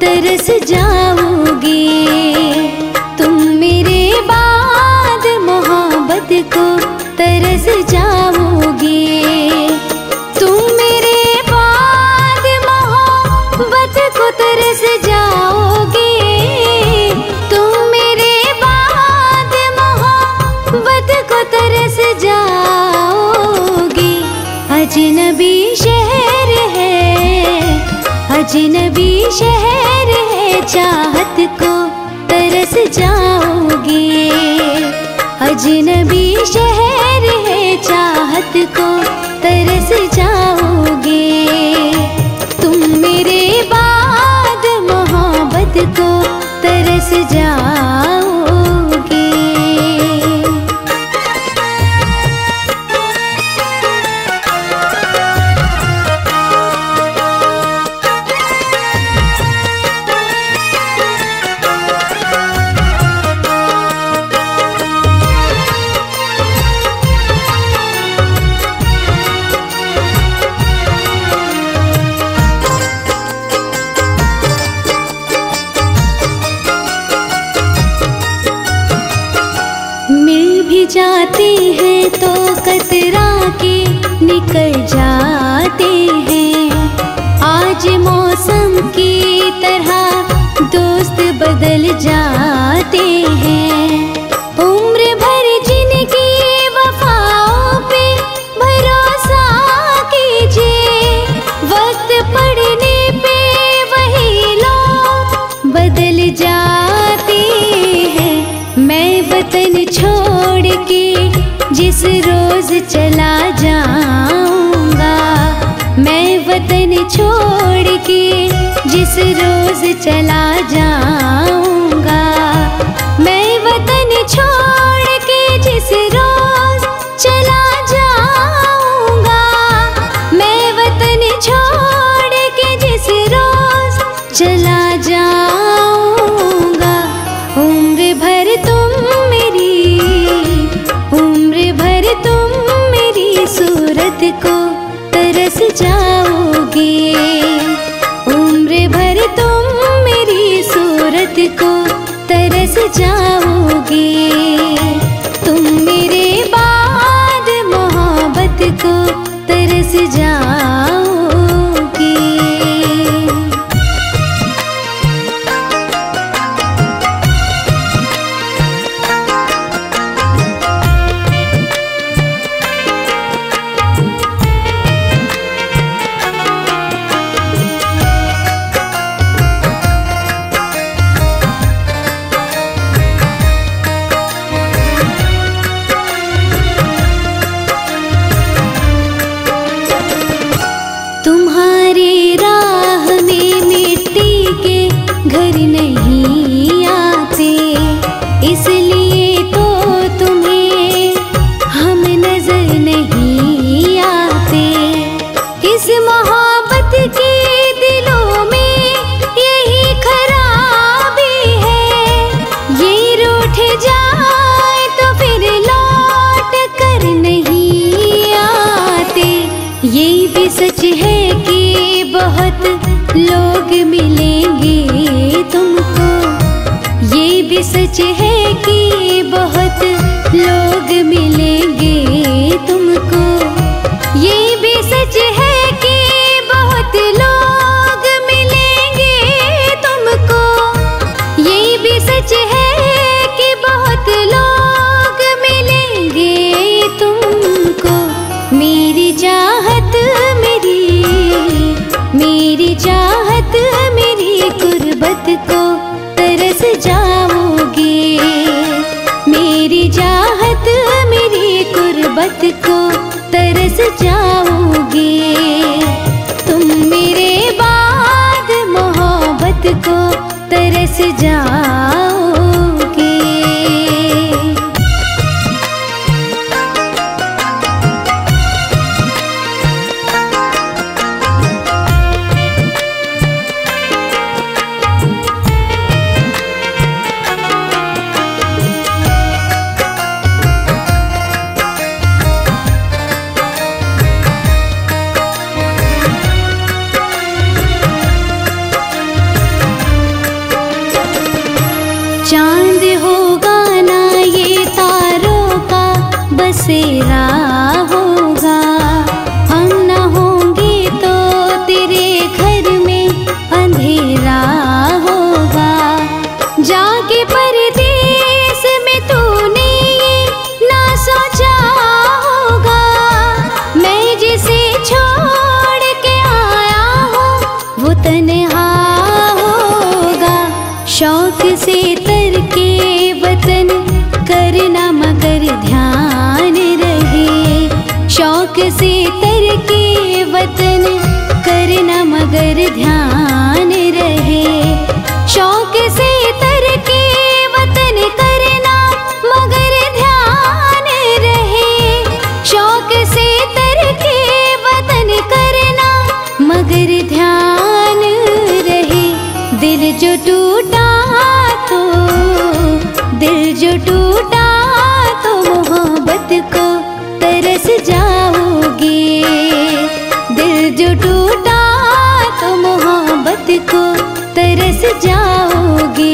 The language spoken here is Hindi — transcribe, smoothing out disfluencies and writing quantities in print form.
तरस जाओगे। तुम मेरे बाद मोहब्बत को तरस जाओगे। तुम मेरे बाद मोहब्बत को तरस जाओगे। तुम मेरे बाद मोहब्बत को तरस जाओगे। अजनबी शहर है, अजनबी शहर है, चाहत को तरस जाओगे। अजनबी शहर है, चाहत को तरस जाओगे। तुम मेरे बाद मोहब्बत को तरस जाओगे। जाते हैं तो कतरा के निकल जाते हैं। आज मौसम की तरह दोस्त बदल जाते हैं। उम्र भर जिनकी वफाओं पे भरोसा कीजिए। वक्त पड़ने पे वही लोग बदल जाते हैं। मैं वतन छोड़ के जिस रोज चला जाऊंगा, मैं वतन छोड़ के जिस रोज चला जाऊंगा, मैं वतन छोड़ के जिस रोज चला जाऊंगा, मैं वतन छोड़ के जिस रोज चला जाऊंगा। उम्र भर तुम मेरी, उम्र भर तुम मेरी सूरत को तरस जाओगे। उम्र भर तुम मेरी सूरत को तरस जाओगे। तुम मेरे बाद मोहब्बत को तरस जाओगे। घर नहीं आते, इसलिए तो तुम्हें हम नजर नहीं आते। इस मोहब्बत के दिलों में यही खराबी है। ये रूठ जाए तो फिर लौट कर नहीं आते। ये भी सच है कि बहुत लोग मिलेंगे तुमको। ये भी सच है कि बहुत लोग मिलेंगे तुमको। ये भी सच है कि बहुत लोग मिलेंगे तुमको। ये भी सच है कि बहुत लोग मिलेंगे तुमको। मेरी चाहत मेरी चाहत मेरी गुर्बत को तरस जाओगे। मेरी चाहत मेरी गुर्बत को तरस जाओगे। तुम मेरे बाद मोहब्बत को तरस जाओगे। बसेरा होगा। हम न होंगे तो तेरे घर में अंधेरा होगा। जाके परदेस में तूने ये ना सोचा होगा, मैं जिसे छोड़ के आया हूँ वो तन्हा होगा। शौक से तरके वतन करना मगर ध्यान रहे। शौक से तरके वतन करना मगर ध्यान रहे। शौक से तरके वतन करना मगर ध्यान रहे। शौक से तरके वतन करना मगर ध्यान रहे। दिल जो टूटा तो दिल जो टूटा तो मोहब्बत को तरस जाओगे। दिल जो टूटा तो मोहब्बत को तरस जाओगे।